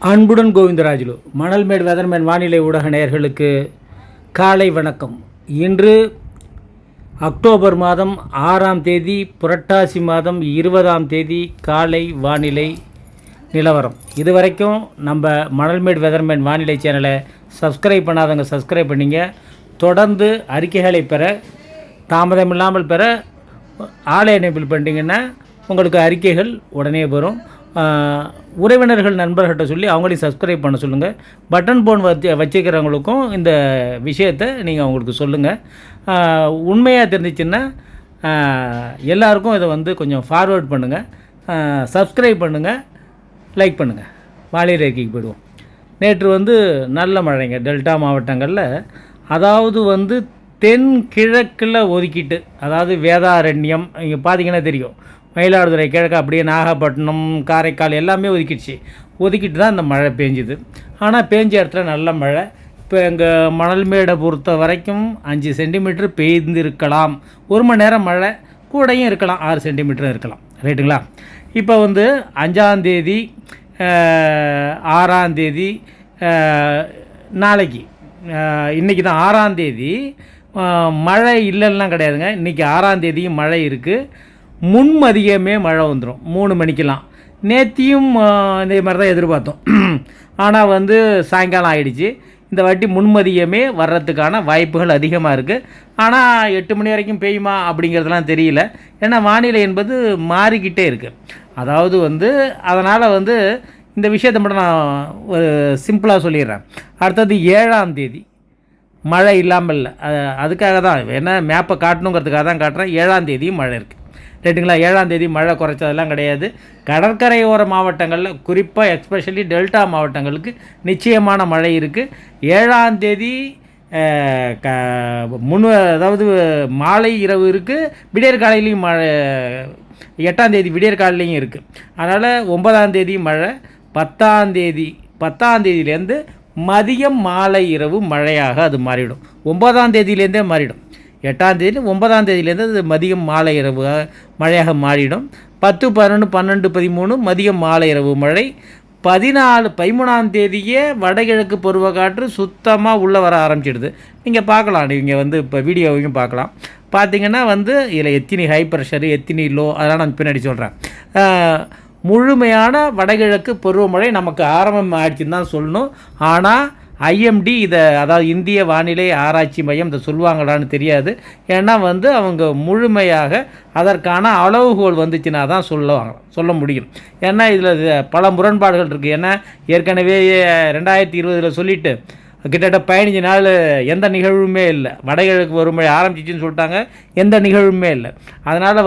அன்புடன் கோவிந்தராஜுலு மணல்மேடு வெதர்மேன் வானிலை ஊடக நேயர்களுக்கு காலை வணக்கம். இன்று அக்டோபர் மாதம் 6ஆம் தேதி புரட்டாசி மாதம் 20ஆம் தேதி காலை வானிலை நிலவரம். இதுவரைக்கும் நம்ம மணல்மேடு வெதர்மேன் வானிலை சேனலை சப்ஸ்கிரைப் பண்ணாதவங்க சப்ஸ்கிரைப் பண்ணிங்க. தொடர்ந்து அறிக்கைகளை பெற தாமதமில்லாமல் பெற ஆலை எனேபிள் பண்ணிங்கன்னா உங்களுக்கு அறிக்கைகள் உடனே வரும். உறவினர்கள் நண்பர்கிட்ட சொல்லி அவங்களையும் சப்ஸ்கிரைப் பண்ண சொல்லுங்கள். பட்டன் ஃபோன் வச்சுக்கிறவங்களுக்கும் இந்த விஷயத்தை நீங்கள் அவங்களுக்கு சொல்லுங்கள். உண்மையாக தெரிஞ்சிச்சுன்னா எல்லாருக்கும் இதை கொஞ்சம் ஃபார்வேர்ட் பண்ணுங்கள், சப்ஸ்கிரைப் பண்ணுங்கள், லைக் பண்ணுங்கள். வானிலை அறிக்கைக்கு போயிடுவோம். நேற்று நல்ல மழைங்க டெல்டா மாவட்டங்களில். அதாவது தென்கிழக்கில் ஒதுக்கிட்டு, அதாவது வேதாரண்யம் இங்கே பார்த்தீங்கன்னா தெரியும், மயிலாடுதுறை கிழக்கு அப்படியே நாகப்பட்டினம் காரைக்கால் எல்லாமே ஒதுக்கிட்டு தான் இந்த மழை பேஞ்சுது. ஆனால் பேஞ்ச இடத்துல நல்ல மழை. இப்போ எங்கள் மணல்மேடை பொறுத்த வரைக்கும் 5 சென்டிமீட்டர் பெய்திருக்கலாம். 1 மணி நேரம் மழை கூடையும் இருக்கலாம், 6 சென்டிமீட்டரும் இருக்கலாம். ரைட்டுங்களா? இப்போ 5ஆம் தேதி 6ஆம் தேதி நாளைக்கு, இன்றைக்கி தான் 6ஆம் தேதி, மழை இல்லைன்னா கிடையாதுங்க. இன்றைக்கி 6ஆம் தேதியும் மழை இருக்குது. முன்மதியமே மழை வந்துடும் 3 மணிக்கெலாம். நேத்தியும் இதே மாதிரி தான் எதிர்பார்த்தோம். ஆனால் சாயங்காலம் ஆகிடுச்சு. இந்த வாட்டி முன்மதியமே வர்றதுக்கான வாய்ப்புகள் அதிகமாக இருக்குது. ஆனால் 8 மணி வரைக்கும் பெய்யுமா அப்படிங்கிறதுலாம் தெரியல. ஏன்னா வானிலை என்பது மாறிக்கிட்டே இருக்குது. அதாவது அதனால் இந்த விஷயத்தை மட்டும் நான் ஒரு சிம்பிளாக சொல்லிடுறேன். அடுத்தது 7ஆம் தேதி மழை இல்லாமல் இல்லை. அதுக்காக தான், ஏன்னா மேப்பை காட்டணுங்கிறதுக்காக தான் காட்டுறேன். 7ஆம் தேதியும் மழை இருக்குது. ரைட்டுங்களா? 7ஆம் தேதி மழை குறைச்சதெல்லாம் கிடையாது. கடற்கரையோர மாவட்டங்களில், குறிப்பாக எக்ஸ்பெஷலி டெல்டா மாவட்டங்களுக்கு நிச்சயமான மழை இருக்குது. 7ஆம் தேதி அதாவது மாலை இரவு இருக்குது, விடியற் காலையிலையும் மழை. 8ஆம் தேதி விடியற் காலையிலையும் இருக்குது. அதனால் 9ஆம் தேதி மழை. 10ஆம் தேதியிலேருந்து மதியம் மாலை இரவு மழையாக அது மாறிடும். 9ஆம் தேதியிலேருந்தே மாறிடும். 8ஆம் தேதி 9ஆம் தேதியிலேருந்து அது மதியம் மாலை இரவு மழையாக மாறிடும். 10, 11, 12, 13 மதியம் மாலை இரவு மழை. 13ஆம் தேதியே வடகிழக்கு பருவக்காற்று சுத்தமாக உள்ளே வர ஆரம்பிச்சிடுது. நீங்கள் பார்க்கலாம், நீங்கள் இப்போ வீடியோவையும் பார்க்கலாம். பார்த்திங்கன்னா இதில் எத்தினி ஹை ப்ரெஷரு, எத்தினி லோ, அதெல்லாம் நான் பின்னாடி சொல்கிறேன். முழுமையான வடகிழக்கு பருவமழை நமக்கு ஆரம்பம் ஆயிடுச்சுன்னு தான் சொல்லணும். ஆனால் ஐஎம்டி அதாவது இந்திய வானிலை ஆராய்ச்சி மையம் இதை சொல்லுவாங்களான்னு தெரியாது. ஏன்னா அவங்க முழுமையாக அதற்கான அளவுகோல் வந்துச்சுன்னா தான் சொல்ல முடியும். ஏன்னா இதில் பல முரண்பாடுகள் இருக்குது. ஏன்னா ஏற்கனவே 2020 சொல்லிவிட்டு கிட்டத்தட்ட 15 நாள் எந்த நிகழ்வுமே இல்லை. வடகிழக்கு பருவமழை ஆரம்பிச்சிச்சின்னு சொல்லிட்டாங்க, எந்த நிகழ்வுமே இல்லை. அதனால்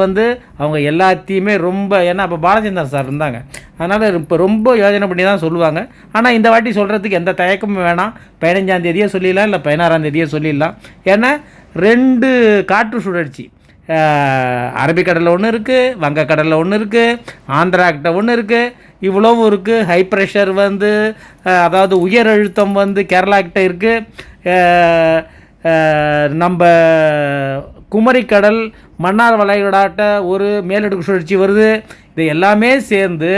அவங்க எல்லாத்தையுமே ரொம்ப, ஏன்னா அப்போ பாலச்சந்தர் சார் இருந்தாங்க, அதனால் இப்போ ரொம்ப யோஜனை பண்ணி தான் சொல்லுவாங்க. ஆனால் இந்த வாட்டி சொல்கிறதுக்கு எந்த தயக்கமும் வேணாம். 15ஆம் தேதியே சொல்லிடலாம், இல்லை 16ஆம் தேதியே சொல்லிடலாம். ஏன்னா 2 காற்று சுழற்சி, அரபிக்கடலில் ஒன்று இருக்குது, வங்கக்கடலில் ஒன்று இருக்குது, ஆந்திராக்கிட்ட ஒன்று இருக்குது, இவ்வளவும் இருக்குது. ஹை ப்ரெஷர் அதாவது உயர் அழுத்தம் கேரளாக்கிட்ட இருக்குது. நம்ம குமரிக்கடல் மன்னார் வளைகுடாட்ட ஒரு மேலடுக்கு சுழற்சி வருது. இது எல்லாமே சேர்ந்து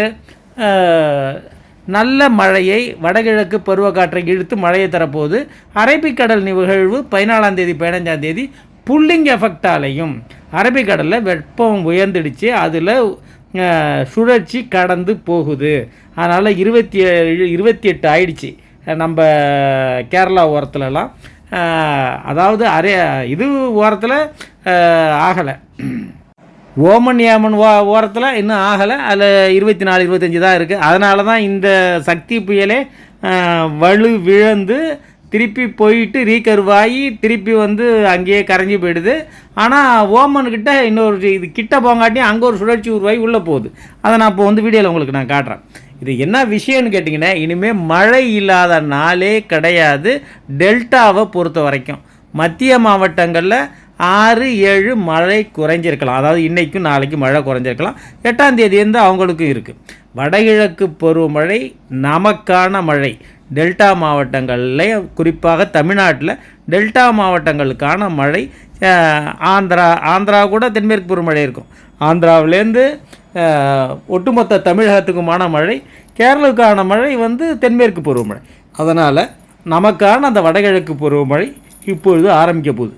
நல்ல மழையை, வடகிழக்கு பருவக்காற்றை இழுத்து மழையை தரப்போகுது. அரபிக்கடல் நிகழ்வு 14ஆம் தேதி 15ஆம் தேதி புல்லிங் எஃபெக்டாலையும் அரபிக்கடலில் வெப்பம் உயர்ந்துடுச்சு, அதில் சுழற்சி கடந்து போகுது. அதனால் 27, 28 ஆயிடுச்சு நம்ம கேரளா ஓரத்துலலாம். அதாவது இது ஓரத்தில் ஆகலை, ஓமன் ஏமன் ஓரத்தில் இன்னும் ஆகலை. அதில் 24, 25 தான் இருக்குது. அதனால தான் இந்த சக்தி புயலே வலு விழந்து திருப்பி போயிட்டு ரீகர்வாகி திருப்பி அங்கேயே கரைஞ்சி போயிடுது. ஆனால் ஓமன்கிட்ட இன்னொரு இது கிட்ட போங்காட்டியும் அங்கே ஒரு சுழற்சி உருவாகி உள்ளே போகுது. அதை நான் இப்போ வீடியோவில் உங்களுக்கு நான் காட்டுறேன். இது என்ன விஷயம்னு கேட்டிங்கன்னா, இனிமேல் மழை இல்லாத நாளே கிடையாது டெல்டாவை பொறுத்த வரைக்கும். மத்திய மாவட்டங்களில் 6, 7 மழை குறைஞ்சிருக்கலாம். அதாவது இன்றைக்கும் நாளைக்கும் மழை குறைஞ்சிருக்கலாம். 8ஆம் தேதியிலேருந்து அவங்களுக்கும் இருக்குது. வடகிழக்கு பருவமழை நமக்கான மழை டெல்டா மாவட்டங்களில், குறிப்பாக தமிழ்நாட்டில் டெல்டா மாவட்டங்களுக்கான மழை. ஆந்திரா கூட தென்மேற்கு பருவமழை இருக்கும். ஆந்திராவிலேருந்து ஒட்டுமொத்த தமிழகத்துக்குமான மழை, கேரளாவுக்கான மழை வந்து தென்மேற்கு பருவமழை. அதனால் நமக்கான அந்த வடகிழக்கு பருவமழை இப்பொழுது ஆரம்பிக்க போகுது.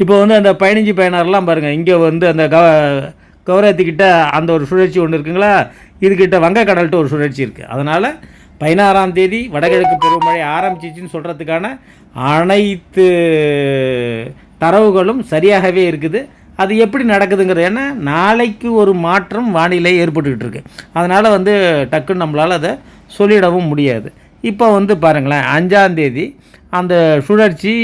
இப்போ வந்து அந்த 15 16லாம் பாருங்கள், இங்கே வந்து அந்த கௌரவத்துக்கிட்ட அந்த ஒரு சுழற்சி ஒன்று இருக்குங்களா, இதுக்கிட்ட வங்கக்கடல்கிட்ட ஒரு சுழற்சி இருக்குது. அதனால் 16ஆம் தேதி வடகிழக்கு பருவமழை ஆரம்பிச்சிச்சின்னு சொல்கிறதுக்கான அனைத்து தரவுகளும் சரியாகவே இருக்குது. அது எப்படி நடக்குதுங்கிறது, ஏன்னா நாளைக்கு ஒரு மாற்றம் வானிலை ஏற்பட்டுக்கிட்டு இருக்கு. அதனால் வந்து டக்குன்னு நம்மளால் அதை சொல்லிடவும் முடியாது. இப்போ வந்து பாருங்களேன், 5ஆம் தேதி அந்த சுழற்சி,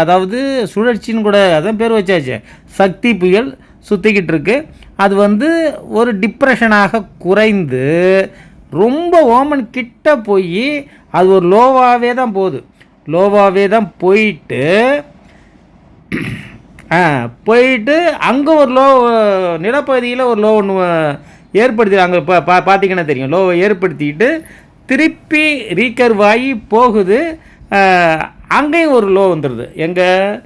அதாவது சுழற்சின்னு கூட அதான் பேர் வச்சாச்சு, சக்தி புயல் சுற்றிக்கிட்டு இருக்கு. அது வந்து ஒரு டிப்ரெஷனாக குறைந்து ரொம்ப ஓமன் கிட்ட போய் அது ஒரு லோவாகவே தான் போகுது. லோவாகவே தான் போயிட்டு அங்கே ஒரு லோ, நிலப்பகுதியில் ஒரு லோ ஒன்று ஏற்படுத்தி, அங்கே பார்த்தீங்கன்னா தெரியும், லோவை ஏற்படுத்திக்கிட்டு திருப்பி ரீகர்வ் ஆகி போகுது. அங்கேயும் ஒரு லோ வந்துடுது, எங்கள்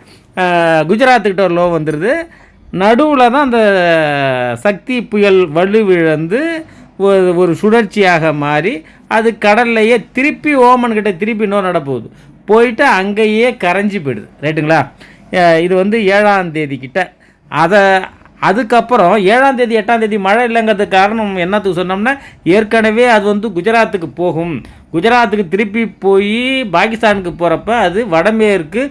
குஜராத்துக்கிட்ட ஒரு லோ வந்துடுது. நடுவில் தான் அந்த சக்தி புயல் வலுவிழந்து ஒரு சுழற்சியாக மாறி அது கடல்லையே திருப்பி ஓமன்கிட்ட திருப்பி இன்னொரு நடப்போகுது, போயிட்டு அங்கேயே கரைஞ்சி போயிடுது. ரைட்டுங்களா? இது வந்து 7ஆம் தேதிக்கிட்ட. அதுக்கப்புறம் 7ஆம் தேதி 8ஆம் தேதி மழை இல்லைங்கிறதுக்கு காரணம் என்னத்துக்கு சொன்னோம்னா, ஏற்கனவே அது வந்து குஜராத்துக்கு போகும். குஜராத்துக்கு திருப்பி போய் பாகிஸ்தானுக்கு போகிறப்ப அது வடமேற்கு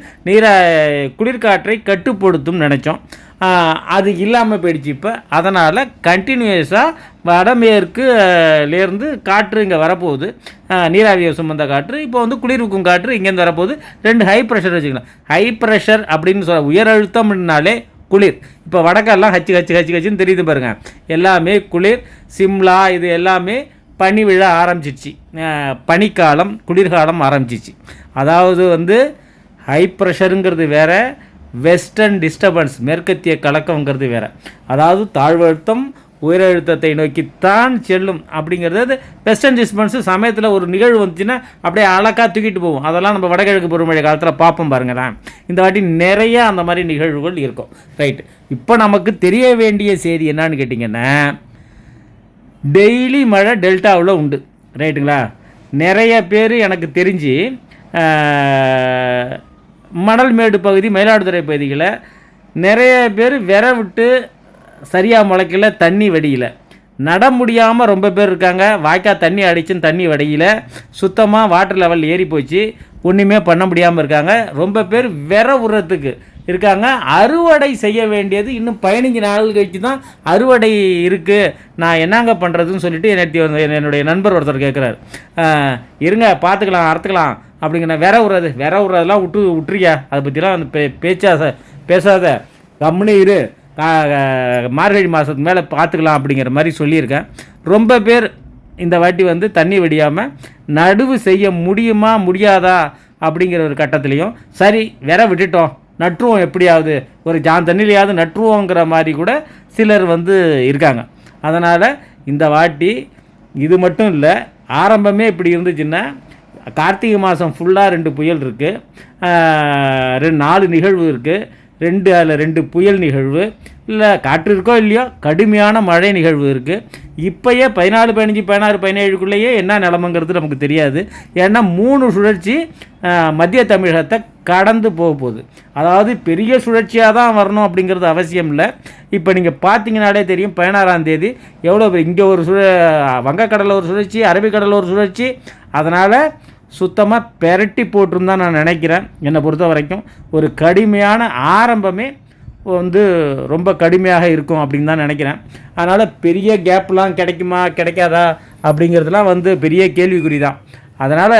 குளிர்காற்றை கட்டுப்படுத்தும் நினச்சோம். அது இல்லாமல் போயிடுச்சு இப்போ. அதனால் கண்டினியூஸாக வடமேற்குலேருந்து காற்று இங்கே வரப்போகுது, நீராவியை சுமந்த காற்று. இப்போ வந்து குளிர்விக்கும் காற்று இங்கேருந்து வரப்போகுது. 2 ஹை ப்ரெஷர் வச்சுக்கலாம். ஹை ப்ரெஷர் அப்படின்னு சொல்ல, உயர் அழுத்தம்னாலே குளிர். இப்போ வடக்கெல்லாம் ஹச்சுன்னு தெரியுது பாருங்கள், எல்லாமே குளிர். சிம்லா இது எல்லாமே பனி விழ ஆரம்பிச்சிச்சு, பனிக்காலம் குளிர்காலம் ஆரம்பிச்சிச்சு. அதாவது வந்து ஹை ப்ரெஷருங்கிறது வேறு, வெஸ்டர்ன் டிஸ்டர்பன்ஸ் மேற்கத்திய கலக்கங்கிறது வேறு. அதாவது தாழ்வழுத்தம் உயரழுத்தத்தை நோக்கித்தான் செல்லும் அப்படிங்கிறது வெஸ்டர்ன் டிஸ்டர்பன்ஸு. சமயத்தில் ஒரு நிகழ்வு வந்துச்சுன்னா அப்படியே அழகாக தூக்கிட்டு போகும். அதெல்லாம் நம்ம வடகிழக்கு பருவமழை காலத்தில் பார்ப்போம் பாருங்களேன். இந்த வாட்டி நிறைய அந்த மாதிரி நிகழ்வுகள் இருக்கும். ரைட்டு, இப்போ நமக்கு தெரிய வேண்டிய செய்தி என்னான்னு கேட்டிங்கன்னா, டெய்லி மழை டெல்டாவில் உண்டு. ரைட்டுங்களா? நிறைய பேர் எனக்கு தெரிஞ்சு மணல்மேடு பகுதி, மயிலாடுதுறை பகுதிகளை நிறைய பேர் விட்டு சரியாக முளைக்கல, தண்ணி வடியில் நட முடியாமல் ரொம்ப பேர் இருக்காங்க. வாய்க்கால் தண்ணி அடிச்சுன்னு தண்ணி வடியில் சுத்தமாக வாட்டர் லெவல் ஏறி போச்சு, ஒன்றுமே பண்ண முடியாமல் இருக்காங்க. ரொம்ப பேர் உரத்துக்கு இருக்காங்க. அறுவடை செய்ய வேண்டியது இன்னும் 15 நாள் கழிச்சு தான் அறுவடை இருக்குது. நான் என்னங்க பண்ணுறதுன்னு சொல்லிட்டு என்னுடைய நண்பர் ஒருத்தர் கேட்குறாரு. இருங்க பார்த்துக்கலாம், அறுத்துக்கலாம் அப்படிங்கிற. விரவுறதெல்லாம் விட்டுறியா, அதை பற்றிலாம் அந்த பேசாத, கம்முன்னு இரு, மார்கழி மாதத்துக்கு மேலே பார்த்துக்கலாம் அப்படிங்கிற மாதிரி சொல்லியிருக்கேன். ரொம்ப பேர் இந்த வாட்டி வந்து தண்ணி வடியாமல் நடுவு செய்ய முடியுமா முடியாதா அப்படிங்கிற ஒரு கட்டத்துலேயும், சரி விட்டுட்டோம், நட்டுருவோம், எப்படியாவது ஒரு தண்ணிலையாவது நட்டுருவோங்கிற மாதிரி கூட சிலர் வந்து இருக்காங்க. அதனால் இந்த வாட்டி இது மட்டும் இல்லை, ஆரம்பமே இப்படி இருந்துச்சுன்னா கார்த்திகை மாதம் ஃபுல்லாக 2 புயல் இருக்குது, 4 நிகழ்வு இருக்குது, அதில் 2 புயல் நிகழ்வு, இல்லை காற்று இருக்கோ இல்லையோ கடுமையான மழை நிகழ்வு இருக்குது. இப்போயே 14, 15, 16, 17க்குள்ளேயே என்ன நிலமைங்கிறது நமக்கு தெரியாது. ஏன்னா 3 சுழற்சி மத்திய தமிழகத்தை கடந்து போகுது. அதாவது பெரிய சுழற்சியாக தான் வரணும் அப்படிங்கிறது அவசியம் இல்லை. இப்போ நீங்கள் பார்த்தீங்கன்னாலே தெரியும், 16ஆம் தேதி எவ்வளோ இங்கே ஒரு வங்கக்கடலில் ஒரு சுழற்சி, அரபிக்கடலில் ஒரு சுழற்சி. அதனால் சுத்தமாக பெரட்டி போட்டிருந்தான் நான் நினைக்கிறேன். என்னை பொறுத்த வரைக்கும் ஒரு கடுமையான ஆரம்பமே வந்து ரொம்ப கடுமையாக இருக்கும் அப்படின்னு தான் நினைக்கிறேன். அதனால் பெரிய கேப்லாம் கிடைக்குமா கிடைக்காதா அப்படிங்கிறதுலாம் வந்து பெரிய கேள்விக்குறி தான். அதனால்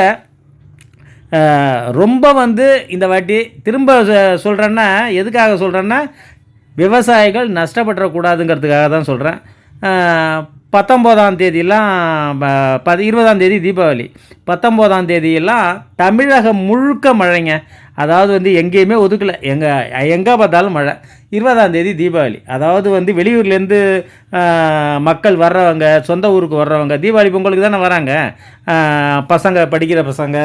ரொம்ப வந்து இந்த வாட்டி திரும்ப சொல்கிறேன்னா, எதுக்காக சொல்கிறேன்னா, விவசாயிகள் நஷ்டப்பட்டுறக்கூடாதுங்கிறதுக்காக தான் சொல்கிறேன். 19ஆம் தேதியெல்லாம் 20ஆம் தேதி தீபாவளி, 19ஆம் தேதியெல்லாம் தமிழகம் முழுக்க மழைங்க. அதாவது வந்து எங்கேயுமே ஒதுக்கலை, எங்கே பார்த்தாலும் மழை. 20ஆம் தேதி தீபாவளி, அதாவது வந்து வெளியூர்லேருந்து மக்கள் வர்றவங்க, சொந்த ஊருக்கு வர்றவங்க, தீபாவளி பொங்கலுக்கு தானே வராங்க. பசங்க, படிக்கிற பசங்க,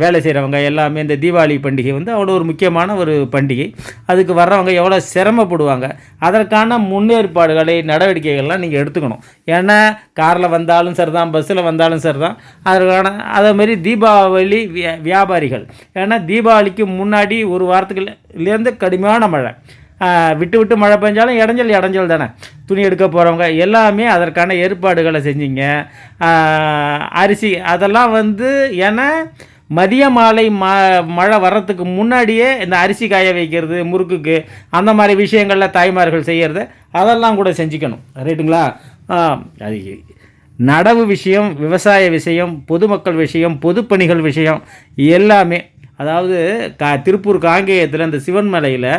வேலை செய்கிறவங்க எல்லாமே இந்த தீபாவளி பண்டிகை வந்து அவ்வளோ ஒரு முக்கியமான ஒரு பண்டிகை. அதுக்கு வர்றவங்க எவ்வளோ சிரமப்படுவாங்க, அதற்கான முன்னேற்பாடுகளை நடவடிக்கைகள்லாம் நீங்கள் எடுத்துக்கணும். ஏன்னா காரில் வந்தாலும் சரி தான், பஸ்ஸில் வந்தாலும் சரி தான், அதற்கான அதேமாரி தீபாவளி வியாபாரிகள், ஏன்னா தீபாவளிக்கு முன்னாடி ஒரு வாரத்துக்குலேருந்து கடுமையான மழை, விட்டு விட்டு மழை பெஞ்சாலும் இடைஞ்சல் தானே. துணி எடுக்க போகிறவங்க எல்லாமே அதற்கான ஏற்பாடுகளை செஞ்சிங்க. அரிசி அதெல்லாம் வந்து ஏன்னா மதிய மாலை மழை வர்றதுக்கு முன்னாடியே இந்த அரிசி காய வைக்கிறது, முறுக்குக்கு அந்த மாதிரி விஷயங்களில் தாய்மார்கள் செய்கிறது அதெல்லாம் கூட செஞ்சுக்கணும். ரைட்டுங்களா? அது நடவு விஷயம், விவசாய விஷயம், பொதுமக்கள் விஷயம், பொதுப்பணிகள் விஷயம் எல்லாமே. அதாவது திருப்பூர் காங்கேயத்தில் அந்த சிவன்மலையில்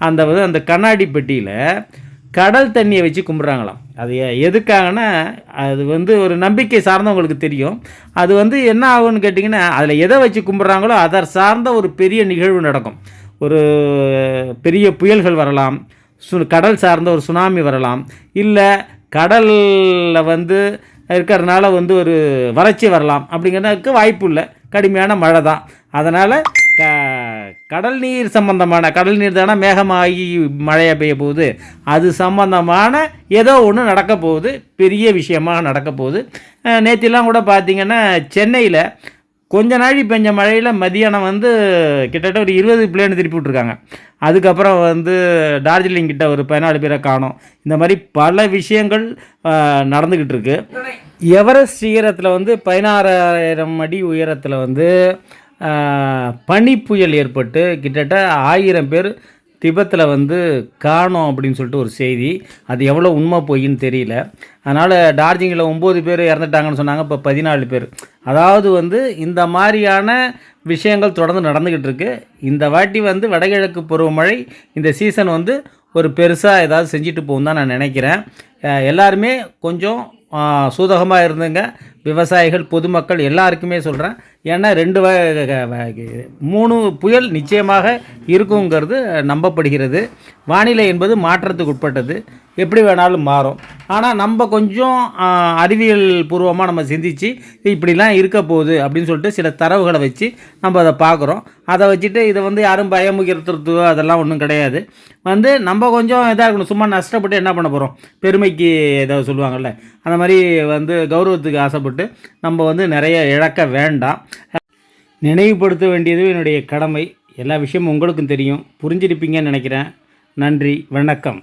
அந்த கண்ணாடி பெட்டியில் கடல் தண்ணியை வச்சு கும்பிட்றாங்களாம். அது எதுக்காகனா அது வந்து ஒரு நம்பிக்கை சார்ந்தவங்களுக்கு தெரியும். அது வந்து என்ன ஆகும்னு கேட்டிங்கன்னா, அதில் எதை வச்சு கும்பிட்றாங்களோ அதை சார்ந்த ஒரு பெரிய நிகழ்வு நடக்கும். ஒரு பெரிய புயல்கள் வரலாம், கடல் சார்ந்த ஒரு சுனாமி வரலாம், இல்லை கடலில் வந்து இருக்கிறதுனால வந்து ஒரு வறட்சி வரலாம். அப்படிங்கிறதுக்கு வாய்ப்பு இல்லை, கடுமையான மழை தான். அதனால் கடல் நீர் சம்பந்தமான, கடல் நீர் தானே மேகமாகி மழையாக பெய்ய போகுது, அது சம்பந்தமான ஏதோ ஒன்று நடக்க போகுது, பெரிய விஷயமாக நடக்க போகுது. நேற்றுலாம் கூட பார்த்திங்கன்னா சென்னையில் கொஞ்ச நாழி பெஞ்ச மழையில் மதியானம் வந்து கிட்டத்தட்ட ஒரு 20 பிளேன் திருப்பி விட்ருக்காங்க. அதுக்கப்புறம் வந்து டார்ஜிலிங் கிட்ட ஒரு 14 பேரை காணோம். இந்த மாதிரி பல விஷயங்கள் நடந்துக்கிட்டு இருக்கு. எவரெஸ்ட் சிகரத்தில் வந்து 16,000 அடி உயரத்தில் வந்து பனிப்புயல் ஏற்பட்டு கிட்டத்தட்ட 1000 பேர் திபெத்தில் வந்து காணோம் அப்படின்னு சொல்லிட்டு ஒரு செய்தி. அது எவ்வளோ உண்மை போயின்னு தெரியல. அதனால் டார்ஜிலிங்கில் 9 பேர் இறந்துட்டாங்கன்னு சொன்னாங்க, இப்போ 14 பேர். அதாவது வந்து இந்த மாதிரியான விஷயங்கள் தொடர்ந்து நடந்துக்கிட்டு இருக்குது. இந்த வாட்டி வந்து வடகிழக்கு பருவமழை இந்த சீசன் வந்து ஒரு பெருசாக ஏதாவது செஞ்சுட்டு போகும் தான் நான் நினைக்கிறேன். எல்லாருமே கொஞ்சம் சூதகமாக இருந்துங்க, விவசாயிகள், பொதுமக்கள் எல்லாருக்குமே சொல்கிறேன். ஏன்னா 3 புயல் நிச்சயமாக இருக்குங்கிறது நம்பப்படுகிறது. வானிலை என்பது மாற்றத்துக்கு உட்பட்டது, எப்படி வேணாலும் மாறும். ஆனால் நம்ம கொஞ்சம் அறிவியல் பூர்வமாக நம்ம சிந்தித்து இப்படிலாம் இருக்க போகுது அப்படின்னு சொல்லிட்டு சில தரவுகளை வச்சு நம்ம அதை பார்க்குறோம். அதை வச்சுட்டு இதை வந்து யாரும் பயமுறுத்துறதோ அதெல்லாம் ஒன்றும் கிடையாது. வந்து நம்ம கொஞ்சம் இதாக இருக்கணும். சும்மா நஷ்டப்பட்டு என்ன பண்ண போகிறோம், பெருமைக்கு ஏதாவது சொல்லுவாங்கள்ல, அந்த மாதிரி வந்து கௌரவத்துக்கு ஆசைப்பட்டு நம்ம வந்து நிறைய இழக்க வேண்டாம். நினைவுபடுத்த வேண்டியது என்னுடைய கடமை. எல்லா விஷயமும் உங்களுக்கும் தெரியும், புரிஞ்சிருப்பீங்கன்னு நினைக்கிறேன். நன்றி, வணக்கம்.